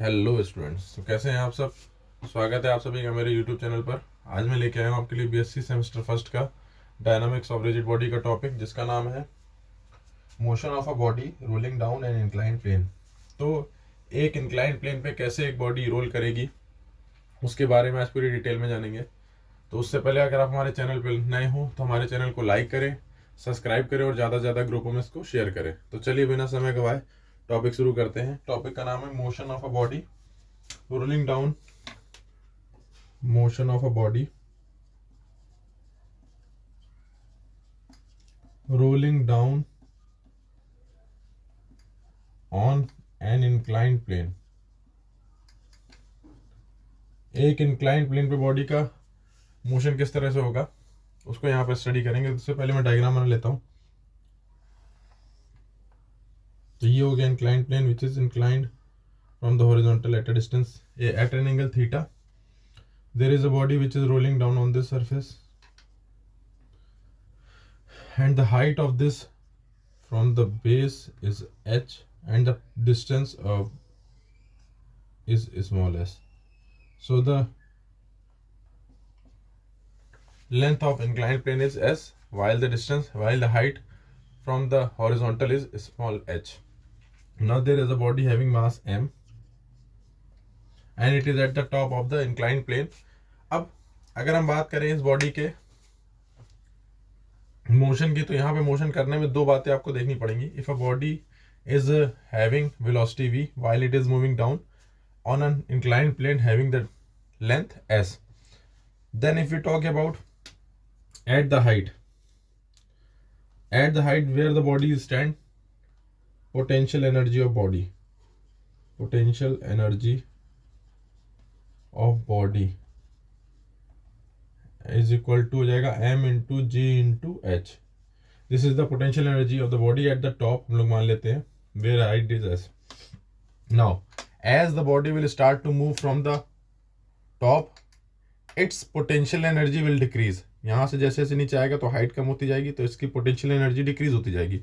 Hello students, तो कैसे हैं आप सब। स्वागत है आप सभी का मेरे यूट्यूब चैनल पर। आज मैं लेके आया हूँ आपके लिए बीएससी सेमेस्टर फर्स्ट का डायनामिक्स ऑफ रिजिड बॉडी का टॉपिक, जिसका नाम है motion of a body rolling down an incline plane. तो एक इंक्लाइन प्लेन पे कैसे एक बॉडी रोल करेगी, उसके बारे में आज पूरी डिटेल में जानेंगे। तो उससे पहले अगर आप हमारे चैनल पर नए हो तो हमारे चैनल को लाइक करें, सब्सक्राइब करें और ज़्यादा से ज़्यादा ग्रुपों में इसको शेयर करें। तो चलिए बिना समय गवाए टॉपिक शुरू करते हैं। टॉपिक का नाम है motion of a body rolling down, motion of a body rolling down on an inclined plane। एक इंक्लाइंड प्लेन पे बॉडी का मोशन किस तरह से होगा उसको यहाँ पर स्टडी करेंगे। उससे पहले मैं डायग्राम बना लेता हूँ। तो ये हो गया inclined plane which is inclined from the horizontal at a distance at an angle theta. There is a body which is rolling down on this surface and the height of this from the base is h and the distance is small s. So the length of inclined plane is s while the height from the horizontal is small h. Now there is a body having mass m and it is at the top of the inclined plane. अब अगर हम बात करें इस body के motion की, तो यहाँ पे मोशन करने में दो बातें आपको देखनी पड़ेंगी। If a body is having velocity v while it is moving down on an inclined plane having the length s, then if we talk about at the height where the body is stand, potential energy of body is equal to हो जाएगा m into g into h. This is the potential energy of the body at the top, हम लोग मान लेते हैं, where height is s. Now as the body will start to move from the top, its potential energy will decrease. यहाँ से जैसे जैसे नीचे आएगा तो हाइट कम होती जाएगी, तो इसकी पोटेंशियल एनर्जी डिक्रीज होती जाएगी।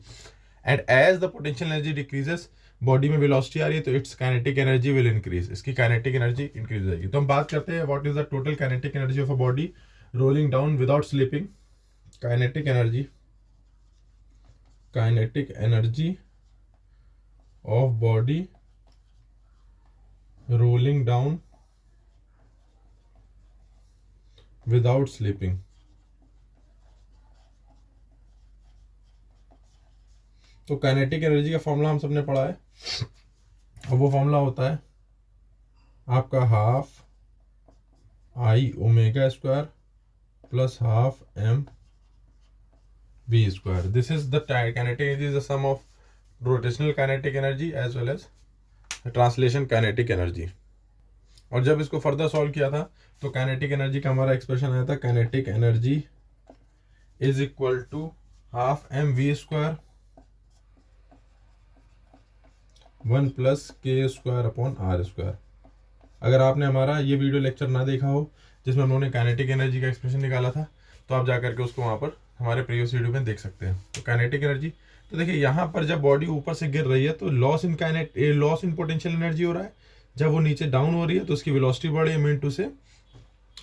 And as the potential energy decreases, body में वेलोसिटी आ रही है तो its kinetic energy will increase, इसकी काइनेटिक एनर्जी इंक्रीज हो जाएगी। तो हम बात करते हैं what is the total kinetic energy of a body rolling down without slipping। kinetic energy of body rolling down without slipping। तो काइनेटिक एनर्जी का फॉर्मूला हम सबने पढ़ा है, और वो फॉर्मूला होता है आपका half I omega square plus half m v square. This is the kinetic energy is the sum of rotational kinetic energy as well as translation kinetic energy। और जब इसको फर्दर सॉल्व किया था तो काइनेटिक एनर्जी का हमारा expression आया था, kinetic energy is equal to half m v square 1 plus के स्क्वायर अपॉन आर स्क्वायर। अगर आपने हमारा ये वीडियो लेक्चर ना देखा हो जिसमें उन्होंने काइनेटिक एनर्जी का एक्सप्रेशन निकाला था, तो आप जाकर के उसको वहाँ पर हमारे प्रीवियस वीडियो में देख सकते हैं। तो काइनेटिक एनर्जी, तो देखिए यहाँ पर जब बॉडी ऊपर से गिर रही है तो लॉस इन पोटेंशियल एनर्जी हो रहा है। जब वो नीचे डाउन हो रही है तो उसकी वेलोसिटी बढ़ रही है, मीन टू से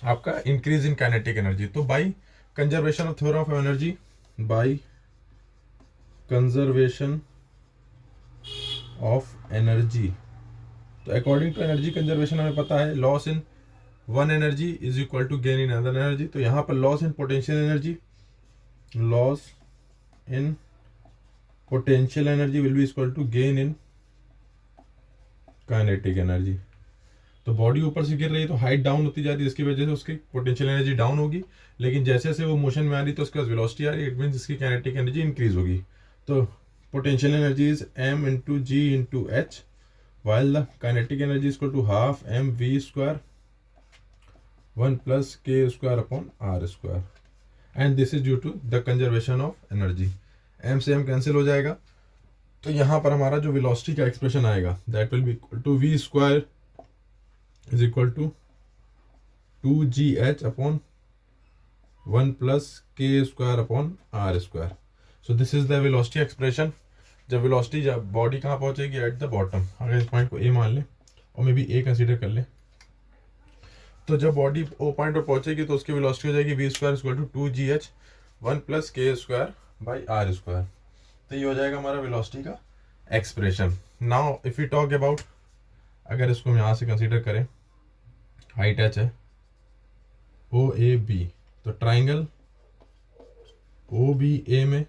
आपका इंक्रीज इन काइनेटिक एनर्जी। तो by conservation of theorem of energy, by conservation of energy, तो अकॉर्डिंग टू एनर्जी कंजर्वेशन हमें पता है loss in one energy is equal to gain in other energy. तो यहाँ पर loss in potential energy will be equal to gain in kinetic energy. तो body ऊपर से गिर रही है तो हाइट डाउन होती जा रही है, जिसकी वजह से उसकी पोटेंशियल एनर्जी डाउन होगी, लेकिन जैसे जैसे वो मोशन में आ रही तो उसके पास वेलोसिटी आ रही है, इट मीन्स इसकी काइनेटिक एनर्जी इंक्रीज होगी। तो potential energy is m into g into h while the kinetic energy is equal to half m v square 1 plus k square upon r square, and this is due to the conservation of energy। m से m cancel हो जाएगा, तो यहाँ पर हमारा जो velocity का expression आएगा that will be equal to v square is equal to 2gh upon 1 plus k square upon r square। so this is the velocity expression। जब वेलोसिटी, जब बॉडी कहाँ पहुंचेगी, एट द बॉटम, अगर इस point को ए मान लें, और मे बी ए कंसिडर कर ले। तो जब बॉडी ओ पॉइंट पर पहुंचेगी तो उसकी वेलोसिटी हो जाएगी v square equal to 2gh 1 plus के स्क्वायर बाई आर स्क्वायर। तो ये हो जाएगा हमारा वेलोसिटी का expression. Now if you talk about, अगर इसको हम यहाँ से कंसीडर करें, हाइट एच है ओ ए बी, तो ट्राइंगल ओ बी ए में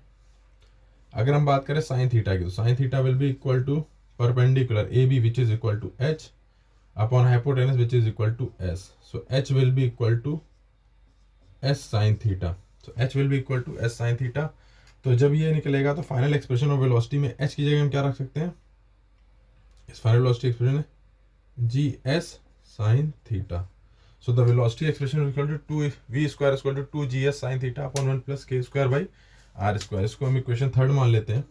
अगर हम बात करें साइन थीटा की, तो sine theta will be equal to perpendicular A B which is equal to h upon hypotenuse which is equal to s. So h will be equal to s sine theta. So h will be equal to s sine theta. तो जब ये निकलेगा तो final expression of velocity में H की जगह हम क्या रख सकते हैं, इस फाइनल वेलोसिटी एक्सप्रेशन है g s sine theta. So the velocity expression equal to 2 v square equal to 2gs sine theta upon 1 plus के स्क्वायर बाई आर स्क्वायर। इसको हम इक्वेशन थर्ड मान लेते हैं।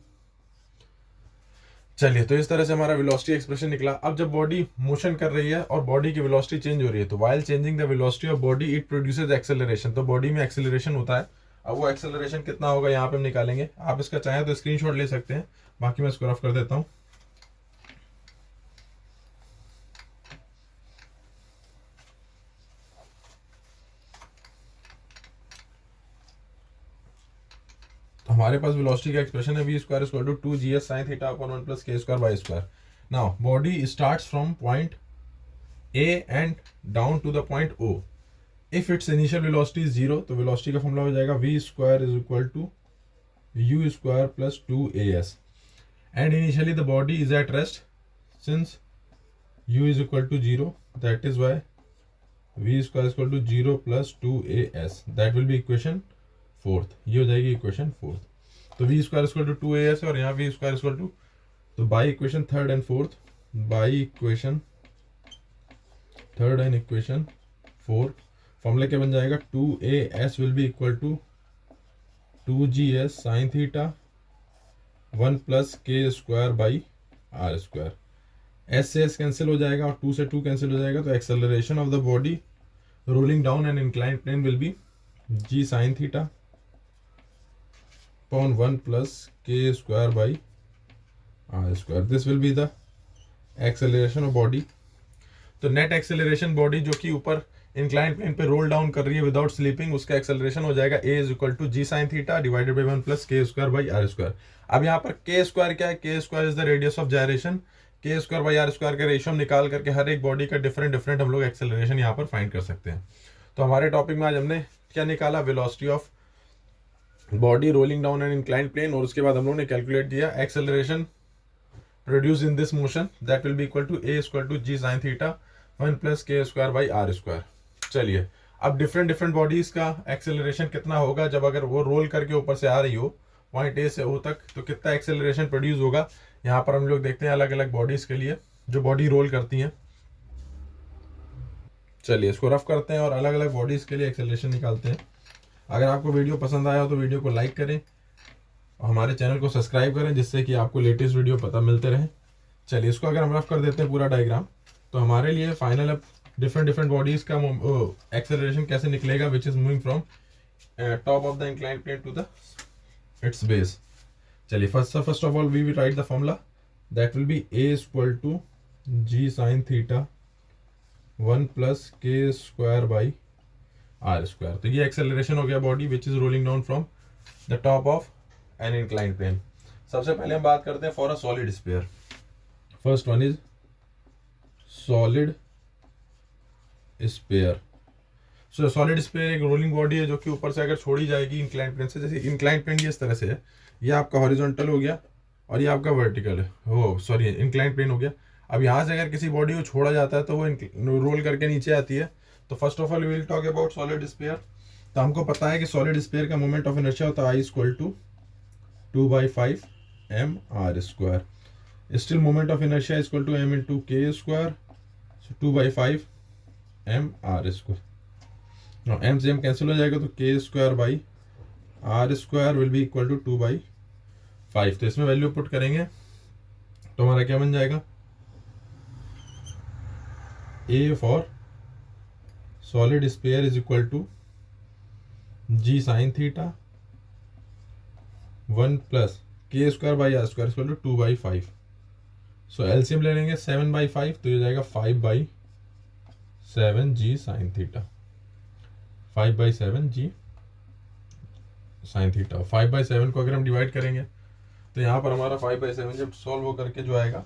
चलिए, तो इस तरह से हमारा वेलोसिटी एक्सप्रेशन निकला। अब जब बॉडी मोशन कर रही है और बॉडी की वेलोसिटी चेंज हो रही है, तो while changing the velocity of body it produces acceleration. तो बॉडी में एक्सेलरेशन होता है। अब वो एक्सेलरेशन कितना होगा यहाँ पे हम निकालेंगे। आप इसका चाहें तो स्क्रीनशॉट ले सकते हैं, बाकी मैं इसको रफ कर देता हूँ। हमारे पास वेलोसिटी का एक्सप्रेशन है V square equal to 2gs sine theta upon 1 plus के square by square. Now body starts from point A and down to the point O. If it's initial velocity is 0, तो velocity का formula हो जाएगा V square is equal to U square plus 2as। And initially the body is at rest since u is equal to 0, that is why V square is equal to 0 plus 2as। That will be equation fourth. ये हो जाएगी equation fourth. तो V square equal to 2as और यहाँ V square equal to, तो by equation third and fourth, by equation third and equation four, formula क्या बन जाएगा 2as will be equal to 2gs sine theta 1 plus के square by are square. S से S cancel हो जाएगा और 2 से 2 कैंसिल हो जाएगा। तो acceleration of the body rolling down and incline plane will be g sine theta upon 1 plus k square by r square. This will be the acceleration of body. तो net acceleration body जो कि ऊपर incline plane पे roll down कर रही है without sleeping, उसका acceleration हो जाएगा a is equal to ji sine theta divided by 1 plus के स्क्वायर बाई आर स्क्वायर। अब यहाँ पर के स्क्वायर क्या है, k square is the radius of gyration. K square by are square का रेशियो निकाल करके हर एक बॉडी का डिफरेंट डिफरेंट हम लोग एक्सेलरेशन यहाँ पर फाइंड कर सकते हैं। तो हमारे टॉपिक में आज हमने क्या निकाला, velocity of body rolling down and inclined plane, और उसके बाद हम लोगों ने कैलकुलेट किया acceleration produce in this motion that will be equal to a equal to ji sine theta 1 plus के स्क्वायर बाई आर स्क्वायर। चलिए, अब डिफरेंट डिफरेंट बॉडीज का एक्सेलरेशन कितना होगा जब अगर वो रोल करके ऊपर से आ रही हो पॉइंट ए से ओ तक, तो कितना एक्सेलरेशन प्रोड्यूस होगा। यहाँ पर हम लोग देखते हैं अलग अलग बॉडीज के लिए जो बॉडी रोल करती हैं। चलिए, इसको रफ करते हैं और अलग अलग बॉडीज के लिए एक्सेलरेशन निकालते हैं। अगर आपको वीडियो पसंद आया हो तो वीडियो को लाइक करें और हमारे चैनल को सब्सक्राइब करें, जिससे कि आपको लेटेस्ट वीडियो पता मिलते रहे। चलिए, इसको अगर हम रफ कर देते हैं पूरा डायग्राम, तो हमारे लिए फाइनल अब डिफरेंट डिफरेंट बॉडीज का एक्सेलरेशन कैसे निकलेगा which is moving from top of the inclined plane to the its base. चलिए, first of all we will write the formula that will be A equal to ji sine theta 1 plus के square by are square. तो ये acceleration हो गया body which is rolling down from the top of an inclined plane. सबसे पहले हम बात करते हैं for a solid sphere. First one is solid sphere. So solid sphere एक रोलिंग बॉडी है जो कि ऊपर से अगर छोड़ी जाएगी इंक्लाइंड प्लेन से, जैसे इंक्लाइंड प्लेन ये इस तरह से है, ये आपका हॉरिजॉन्टल हो गया और ये आपका वर्टिकल है, वो सॉरी इंक्लाइंड प्लेन हो गया। अब यहाँ से अगर किसी बॉडी को छोड़ा जाता है तो वो रोल करके नीचे आती है। तो first of all we will talk about solid sphere. तो हमको पता है कि सॉलिड स्फीयर का मोमेंट ऑफ इनर्शिया होता है I equal to 2/5 M R square. Still moment of inertia equal to M into K square, 2/5 M R square. M से M cancel हो जाएगा तो K square by are square will be equal to 2/5। तो इसमें value put करेंगे तो हमारा क्या बन जाएगा, A for solid sphere is equal to ji sine theta 1 plus के square by are square equal to 2/5। So LCM ले लेंगे 7/5, तो ये जाएगा 5/7 जी साइन थीटा, 5/7 जी साइन थीटा। 5/7 को अगर हम डिवाइड करेंगे तो यहाँ पर हमारा 5/7 जब सॉल्व हो करके जो आएगा,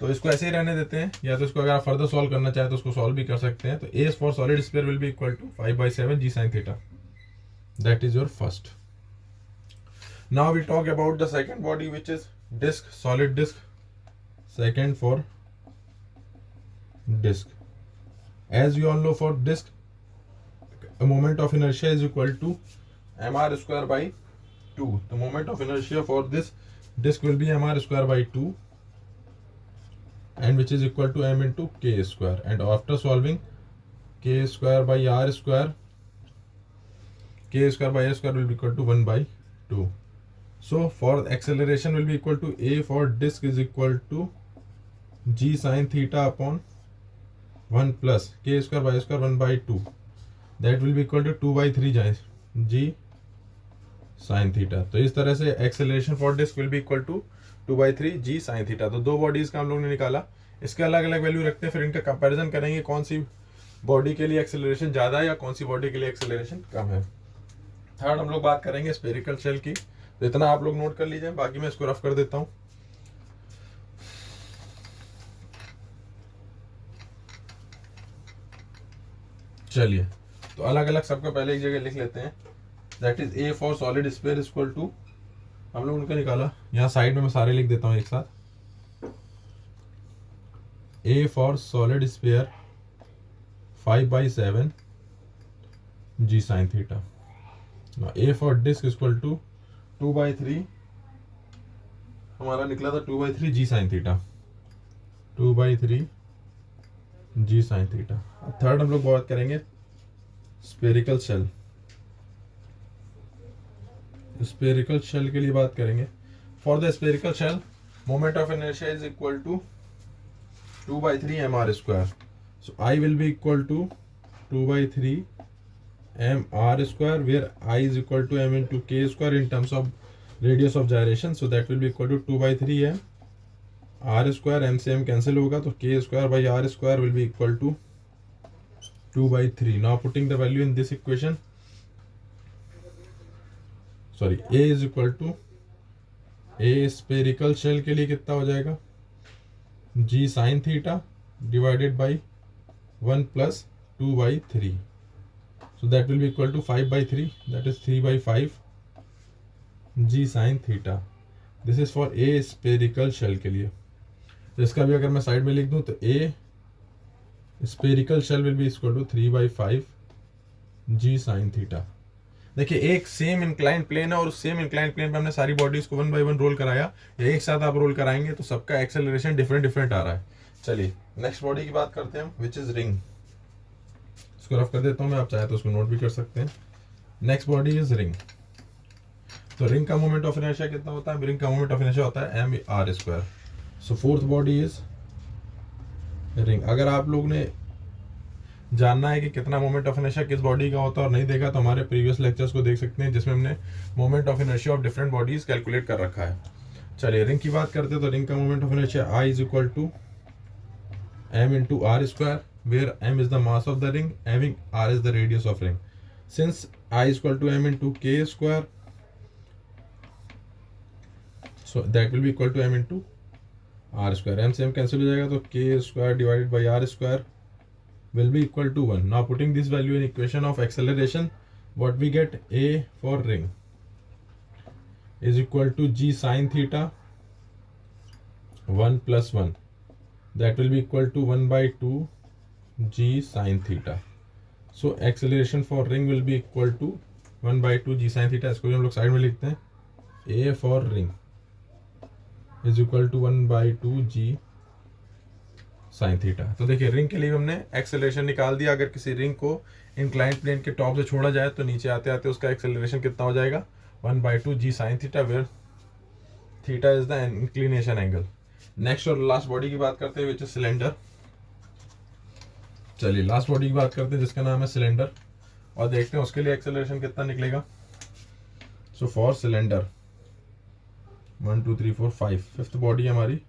तो इसको ऐसे ही रहने देते हैं, या तो इसको अगर आप फर्दर सॉल्व करना चाहें तो उसको सॉल्व भी कर सकते हैं। तो a for solid sphere will be equal to 5/7 ji sine theta, that is your first. Now we talk about the second body which is disc, solid disc. Second for disc, as you all know, for disk a moment of inertia is equal to mr square by 2. The moment of inertia for this disk will be mr square by 2, and which is equal to m into k square, and after solving k square by r square, k square by a square will be equal to 1 by 2. So for acceleration will be equal to a for disk is equal to g sin theta upon 1 plus k square by square 1 by 2, that will be equal to 2/3 g sin theta. तो इस तरह से acceleration for disc will be equal to 2/3 g sine theta. तो दो bodies का हम लोग ने निकाला, इसके अलग अलग वैल्यू रखते हैं, फिर इनका कंपैरिजन करेंगे कौन सी बॉडी के लिए एक्सेलरेशन ज़्यादा है या कौन सी बॉडी के लिए एक्सेलरेशन कम है। थर्ड हम लोग बात करेंगे स्फेरिकल शेल की, तो इतना आप लोग नोट कर लीजिए, बाकी मैं इसको रफ कर देता हूँ। चलिए, तो अलग अलग सबका पहले एक जगह लिख लेते हैं। That is a for solid sphere equal to, हम लोग उनका निकाला, यहाँ साइड में मैं सारे लिख देता हूँ एक साथ। A for solid sphere 5/7 ji sine theta. A for disc equal to 2/3, हमारा निकला था 2/3 g sine theta, 2/3 g sine theta. Third हम लोग बात करेंगे स्फेरिकल शेल। स्फेरिकल शेल के लिए बात करेंगे। For the spherical shell moment of inertia is equal to 2/3 mr square. So I will be equal to 2/3 mr square, where I is equal to m into k square in terms of radius of gyration. So that will be equal to 2/3 m r square, m से m cancel होगा, तो k square by r square will be equal to 2/3. Now putting the value in this equation, sorry, a is equal to a spherical shell के लिए कितना हो जाएगा, g sin theta divided by 1 plus 2/3. So that will be equal to 5/3, that is 3/5 g sin theta. This is for a spherical shell के लिए। तो इसका भी अगर मैं साइड में लिख दूं तो a spherical shell will be equal to 3/5 g sin theta. देखिए, एक सेम इंक्लाइन प्लेन है और उस सेम इंक्लाइन प्लेन पे हमने सारी बॉडीज को 1 by 1 रोल कराया, या एक साथ आप रोल कराएंगे तो सबका एक्सेलरेशन डिफरेंट डिफरेंट आ रहा है। चलिए नेक्स्ट बॉडी की बात करते हैं, विच इज रिंग। इसको रफ कर देता हूँ मैं, आप चाहे तो उसको नोट भी कर सकते हैं। Next body is ring. तो रिंग का मोमेंट ऑफ इनर्शिया कितना होता है? रिंग का मोमेंट ऑफ इनर्शिया होता है mr square. So fourth body is ring. अगर आप लोग ने जानना है कि कितना मोमेंट ऑफ इनर्शिया किस बॉडी का होता है और नहीं देखा, तो हमारे प्रीवियस लेक्चर्स को देख सकते हैं, जिसमें हमने moment of inertia of different bodies calculate कर रखा है। चलिए रिंग की बात करते हैं। तो रिंग का moment of inertia I is equal to m into r square, where m is the mass of the ring, having r is the radius of ring. Since I is equal to m into k square, so that will be equal to m into r square. m से m cancel हो जाएगा, तो k square divided by r square will be equal to 1. Now putting this value in equation of acceleration, what we get, a for ring is equal to g sin theta 1 plus 1, that will be equal to 1/2 g sin theta. So acceleration for ring will be equal to 1/2 g sin theta. इसको हम लोग side में लिखते हैं, a for ring is equal to 1/2 g sin theta. तो देखिए ring के लिए हमने एक्सेलरेशन निकाल दिया। अगर किसी रिंग को इंक्लाइंड प्लेन के टॉप से छोड़ा जाए तो नीचे आते आते उसका एक्सेलरेशन कितना हो जाएगा, 1/2 g sin theta, where theta is the inclination angle. Next और लास्ट बॉडी की बात करते हैं, विच इज सिलेंडर। चलिए लास्ट बॉडी की बात करते हैं, जिसका नाम है सिलेंडर, और देखते हैं उसके लिए एक्सेलरेशन कितना निकलेगा। So for cylinder 1 2 3 4 5, fifth body हमारी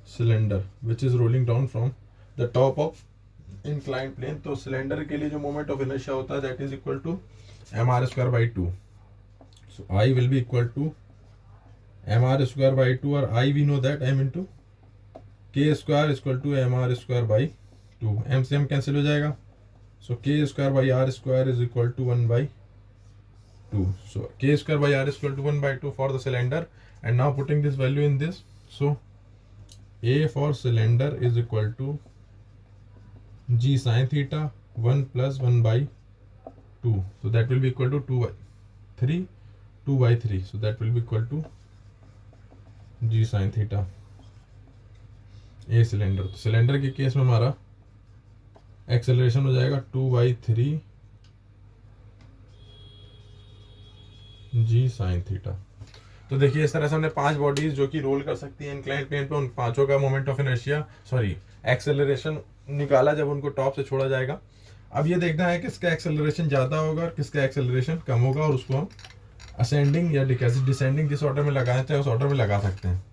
cylinder which is rolling down from the top of inclined plane. तो सिलेंडर के लिए जो मोमेंट ऑफ इनर्शिया होता है that is equal to mr²/2। So I will be equal to mr²/2 और I we know that m into k² equal to mr²/2। m से m cancel हो जाएगा। So k²/r² is equal to 1/2। So k²/r equal to 1/2 for the cylinder. And now putting this value in this, so a for cylinder is equal to g sin theta 1 plus 1/2. So that will be equal to 2/3. So that will be equal to g sin theta a cylinder. तो cylinder के case में हमारा acceleration हो जाएगा 2/3 g sin theta. तो देखिए इस तरह से हमने 5 बॉडीज जो कि रोल कर सकती हैं इंक्लाइंड प्लेन पे, उन पांचों का मोमेंट ऑफ इनर्शिया एक्सेलरेशन निकाला जब उनको टॉप से छोड़ा जाएगा। अब ये देखना है किसका एक्सेलरेशन ज़्यादा होगा और किसका एक्सेलरेशन कम होगा, और उसको हम असेंडिंग या डिसेंडिंग जिस ऑर्डर में लगाना चाहे उस ऑर्डर में लगा सकते हैं।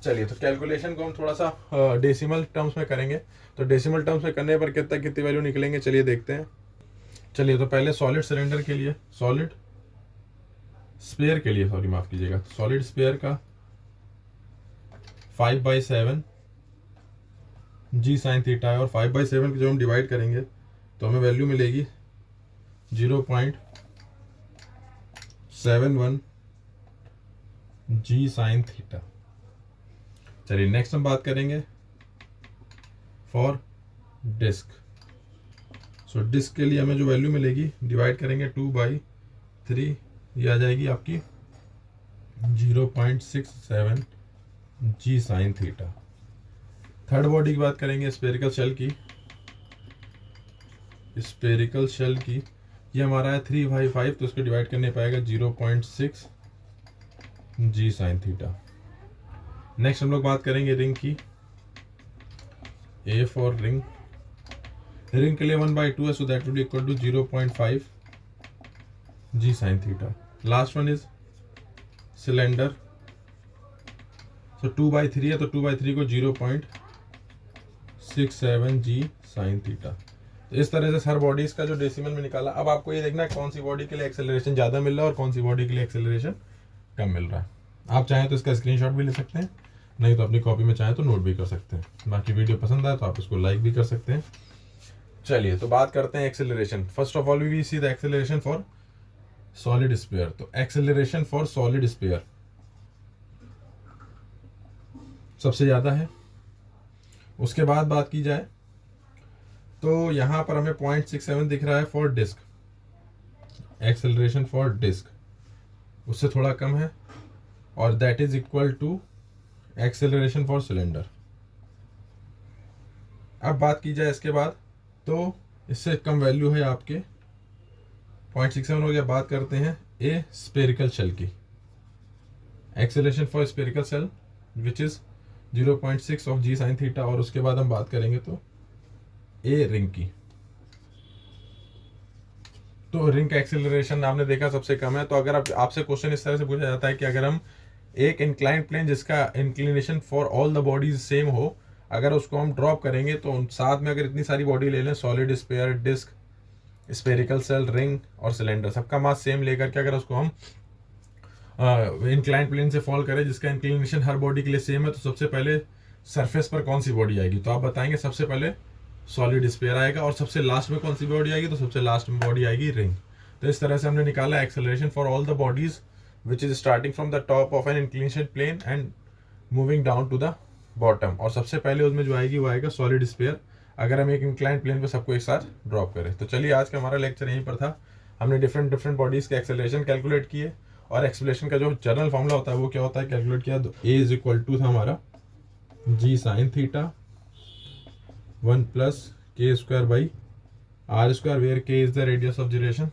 चलिए, तो कैलकुलेशन को हम थोड़ा सा डेसिमल टर्म्स में करेंगे। तो डेसिमल टर्म्स में करने पर कितनी वैल्यू निकलेंगे, चलिए देखते हैं। चलिए, तो पहले सॉलिड सिलेंडर के लिए, सॉलिड स्पेयर के लिए, माफ कीजिएगा, सॉलिड स्पेयर का 5/7 जी साइन थीटा है, और 5/7 को जब हम डिवाइड करेंगे तो हमें वैल्यू मिलेगी 0.71 जी साइन थीटा। चलिए नेक्स्ट हम बात करेंगे फॉर डिस्क। सो डिस्क के लिए हमें जो वैल्यू मिलेगी, डिवाइड करेंगे 2/3, ये आ जाएगी आपकी 0.67 जी साइन थीटा। थर्ड बॉडी की बात करेंगे स्पेरिकल शेल की। स्पेरिकल शेल की ये हमारा है 3/5, तो इसको डिवाइड करने पाएगा 0.6 जी साइन थीटा। नेक्स्ट हम लोग बात करेंगे रिंग की। ए फॉर रिंग, रिंग के लिए 1/2 है, so that will be equal to 0.5 G sine theta. Last one is cylinder. So 2/3 है, तो 2/3 को 0.67 जी साइन थीटा। तो इस तरह से हर बॉडीज का जो डेसिमल में निकाला। अब आपको ये देखना है कौन सी बॉडी के लिए एक्सेलरेशन ज़्यादा मिल रहा है और कौन सी बॉडी के लिए एक्सेलरेशन कम मिल रहा है। आप चाहें तो इसका स्क्रीनशॉट भी ले सकते हैं, नहीं तो अपनी कॉपी में चाहें तो नोट भी कर सकते हैं। बाकी वीडियो पसंद आए तो आप इसको लाइक भी कर सकते हैं। चलिए, तो बात करते हैं acceleration. First of all we see the acceleration for solid sphere. तो एक्सेलरेशन फॉर सॉलिड स्पेयर सबसे ज़्यादा है। उसके बाद बात की जाए तो यहाँ पर हमें 0.67 दिख रहा है for disc. Acceleration for disc उससे थोड़ा कम है, और that is equal to acceleration for cylinder. अब बात की जाए इसके बाद, तो इससे कम वैल्यू है आपके 0.67 हो गया। बात करते हैं ए स्पेरिकल शेल की। Acceleration for spherical shell which is 0.6 of g sine theta. और उसके बाद हम बात करेंगे तो ए रिंग की। तो रिंग का एक्सेलरेशन आपने देखा सबसे कम है। तो अगर आपसे क्वेश्चन इस तरह से पूछा जाता है कि अगर हम एक इंक्लाइंड प्लेन जिसका inclination for all the bodies same हो, अगर उसको हम ड्रॉप करेंगे तो साथ में अगर इतनी सारी बॉडी ले लें, solid sphere, disc, spherical shell, ring और सिलेंडर, सबका मास सेम लेकर के अगर उसको हम इंक्लाइंड प्लेन से फॉल करें जिसका इंक्लिनेशन हर बॉडी के लिए सेम है, तो सबसे पहले सरफेस पर कौन सी बॉडी आएगी? तो आप बताएंगे सबसे पहले सॉलिड स्पेयर आएगा, और सबसे लास्ट में कौन सी बॉडी आएगी? तो सबसे लास्ट में बॉडी आएगी रिंग। तो इस तरह से हमने निकाला acceleration for all the bodies which is starting from the top of an inclination plane and moving down to the bottom. और सबसे पहले उसमें जो आएगी वो आएगा सॉलिड स्पेयर, अगर हम एक इंक्लाइंड प्लेन पे सबको एक साथ ड्रॉप करें। तो चलिए, आज का हमारा लेक्चर यहीं पर था। हमने डिफरेंट बॉडीज के एक्सेलरेशन कैलकुलेट किए, और एक्सेलरेशन का जो जनरल फॉर्मूला होता है वो क्या होता है कैलकुलेट किया। तो ए इज इक्वल टू था हमारा G sine theta 1 plus k²/r², where k is the radius of gyration.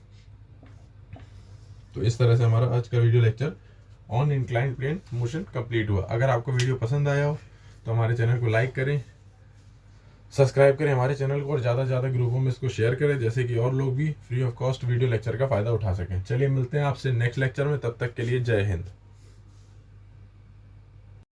तो इस तरह से हमारा आज का video lecture on inclined plane motion complete हुआ। अगर आपको वीडियो पसंद आया हो तो हमारे चैनल को लाइक करें, सब्सक्राइब करें हमारे चैनल को, और ज़्यादा से ज़्यादा ग्रुपों में इसको शेयर करें, जैसे कि और लोग भी free of cost video lecture का फ़ायदा उठा सकें। चलिए, मिलते हैं आपसे नेक्स्ट लेक्चर में, तब तक के लिए जय हिंद।